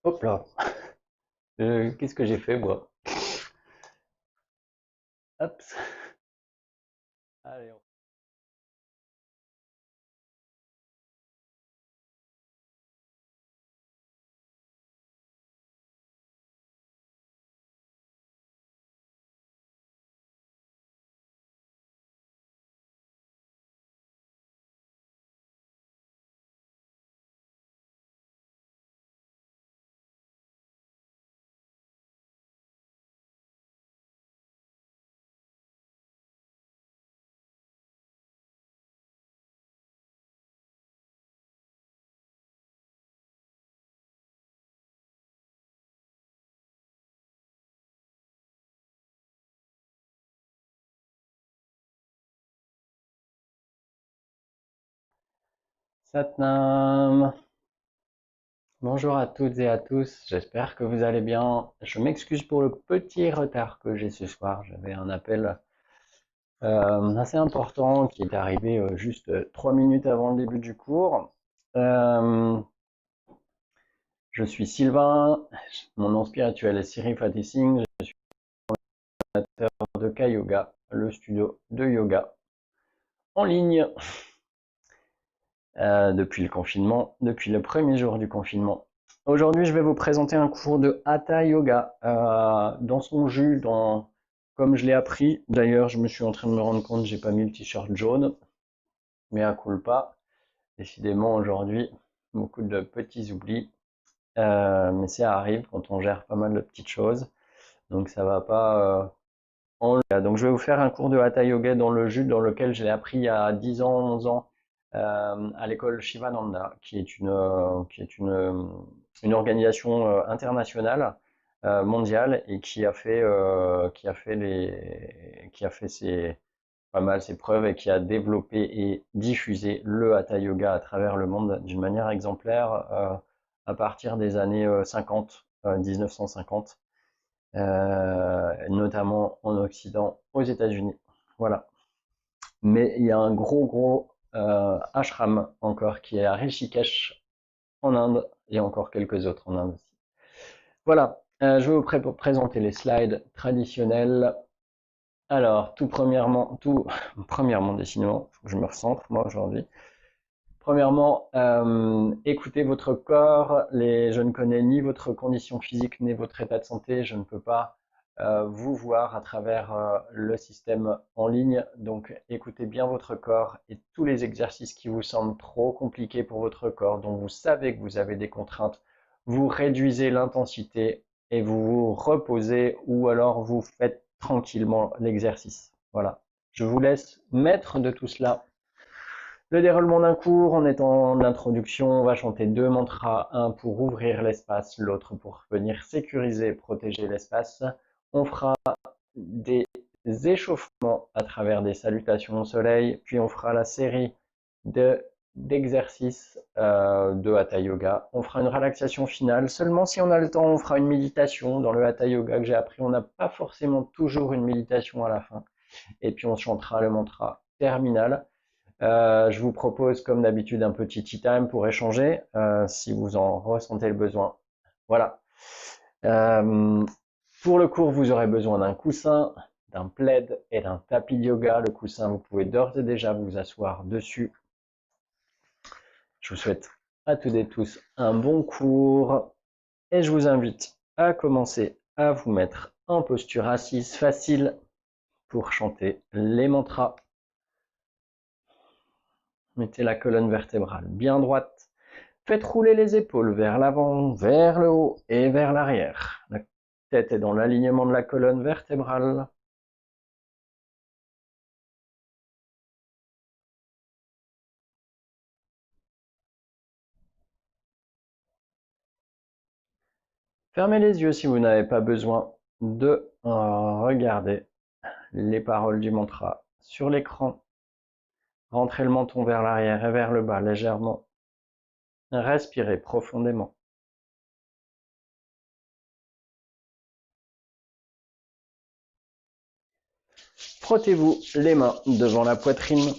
Hop là. Qu'est-ce que j'ai fait, moi? Hop. Allez, Satnam. Bonjour à toutes et à tous. J'espère que vous allez bien. Je m'excuse pour le petit retard que j'ai ce soir. J'avais un appel assez important qui est arrivé juste 3 minutes avant le début du cours. Euh, je suis Sylvain. Mon nom spirituel est Siri Fatih Singh. Je suis fondateur de Kai Yoga, le studio de yoga en ligne depuis le confinement, depuis le premier jour du confinement. Aujourd'hui, je vais vous présenter un cours de Hatha Yoga dans son jus, comme je l'ai appris. D'ailleurs, je me suis en train de me rendre compte, j'ai pas mis le t-shirt jaune, mais à culpa. Décidément, aujourd'hui, beaucoup de petits oublis, mais ça arrive quand on gère pas mal de petites choses, donc ça va pas. Donc, je vais vous faire un cours de Hatha Yoga dans le jus, dans lequel je l'ai appris il y a 10 ans, 11 ans, à l'école Shivananda, qui est une organisation internationale, mondiale, et qui a fait pas mal ses preuves et qui a développé et diffusé le Hatha Yoga à travers le monde d'une manière exemplaire à partir des années 50, 1950, notamment en Occident, aux États-Unis. Voilà. Mais il y a un gros ashram encore qui est à Rishikesh en Inde et encore quelques autres en Inde aussi. Voilà, je vais vous présenter les slides traditionnels. Alors, premièrement, décidément, faut que je me recentre moi aujourd'hui. Premièrement, écoutez votre corps. Je ne connais ni votre condition physique ni votre état de santé. Je ne peux pas vous voir à travers le système en ligne. Donc, écoutez bien votre corps et tous les exercices qui vous semblent trop compliqués pour votre corps, dont vous savez que vous avez des contraintes, vous réduisez l'intensité et vous vous reposez ou alors vous faites tranquillement l'exercice. Voilà. Je vous laisse maître de tout cela. Le déroulement d'un cours, en étant d'introduction, on va chanter deux mantras, un pour ouvrir l'espace, l'autre pour venir sécuriser et protéger l'espace. On fera des échauffements à travers des salutations au soleil, puis on fera la série d'exercices de Hatha Yoga. On fera une relaxation finale. Seulement si on a le temps, on fera une méditation. Dans le Hatha Yoga que j'ai appris, on n'a pas forcément toujours une méditation à la fin. Et puis on chantera le mantra terminal. Je vous propose, comme d'habitude, un petit tea time pour échanger, si vous en ressentez le besoin. Voilà. Euh, pour le cours, vous aurez besoin d'un coussin, d'un plaid et d'un tapis de yoga. Le coussin, vous pouvez d'ores et déjà vous asseoir dessus. Je vous souhaite à toutes et tous un bon cours et je vous invite à commencer à vous mettre en posture assise facile pour chanter les mantras. Mettez la colonne vertébrale bien droite. Faites rouler les épaules vers l'avant, vers le haut et vers l'arrière. La tête est dans l'alignement de la colonne vertébrale. Fermez les yeux si vous n'avez pas besoin de regarder les paroles du mantra sur l'écran. Rentrez le menton vers l'arrière et vers le bas légèrement. Respirez profondément. Frottez-vous les mains devant la poitrine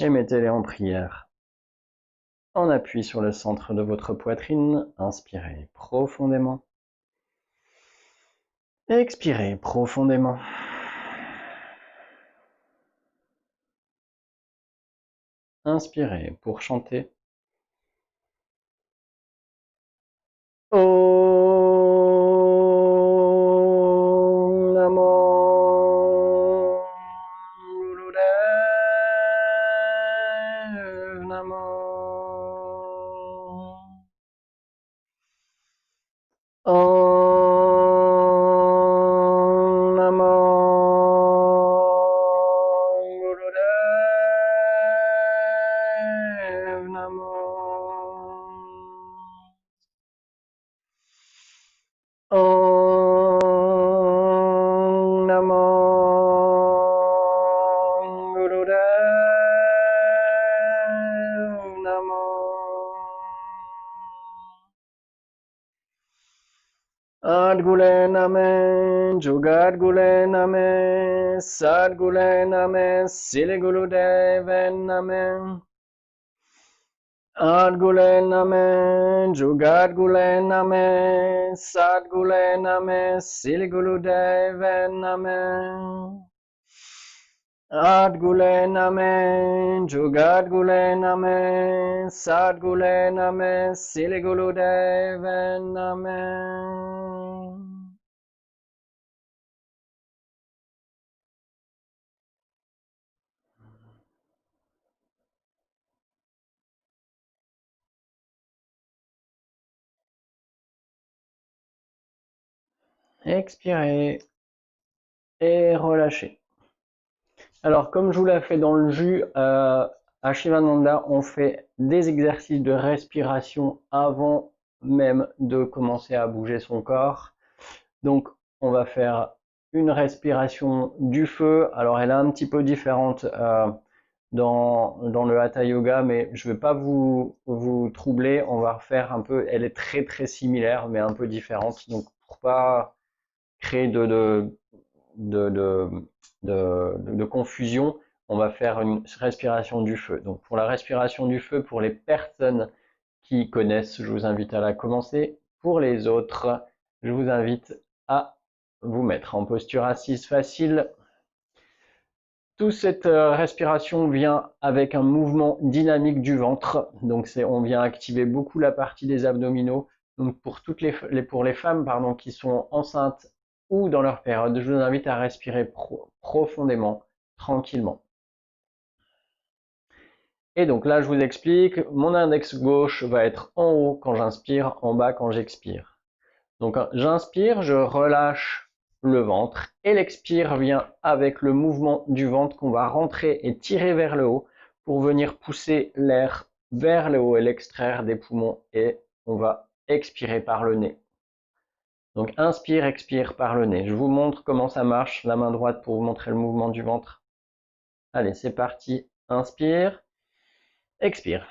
et mettez-les en prière. en appui sur le centre de votre poitrine. Inspirez profondément. Expirez profondément. Inspirez pour chanter. Om Namo Gurudev Namo. Om Namo Gurudev Namo. Om Namo Gurudev Namo. Adgule name, Jugadgule name, Sadgule name, Siliguludev name. Adgule name, Jugadgule name, Sadgule name, Siliguludev name. Adgule name, Jugadgule name, Sadgule name, Siliguludev name. Expirez et relâchez. Alors, comme je vous l'ai fait dans le jus, à Shivananda, on fait des exercices de respiration avant même de commencer à bouger son corps. Donc, on va faire une respiration du feu. Alors, elle est un petit peu différente dans le Hatha Yoga, mais je ne vais pas vous troubler. On va refaire un peu, elle est très très similaire, mais un peu différente. Donc, pour pas créer de confusion, on va faire une respiration du feu. Donc pour la respiration du feu, pour les personnes qui connaissent, je vous invite à la commencer. Pour les autres, je vous invite à vous mettre en posture assise facile. Toute cette respiration vient avec un mouvement dynamique du ventre. Donc on vient activer beaucoup la partie des abdominaux. Donc pour les femmes qui sont enceintes ou dans leur période, je vous invite à respirer profondément, tranquillement. Et donc là, je vous explique, mon index gauche va être en haut quand j'inspire, en bas quand j'expire. Donc j'inspire, je relâche le ventre et l'expire vient avec le mouvement du ventre qu'on va rentrer et tirer vers le haut pour venir pousser l'air vers le haut et l'extraire des poumons et on va expirer par le nez. Donc inspire, expire par le nez. Je vous montre comment ça marche, la main droite pour vous montrer le mouvement du ventre. Allez, c'est parti. Inspire, expire.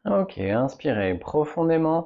Ok, inspirez profondément.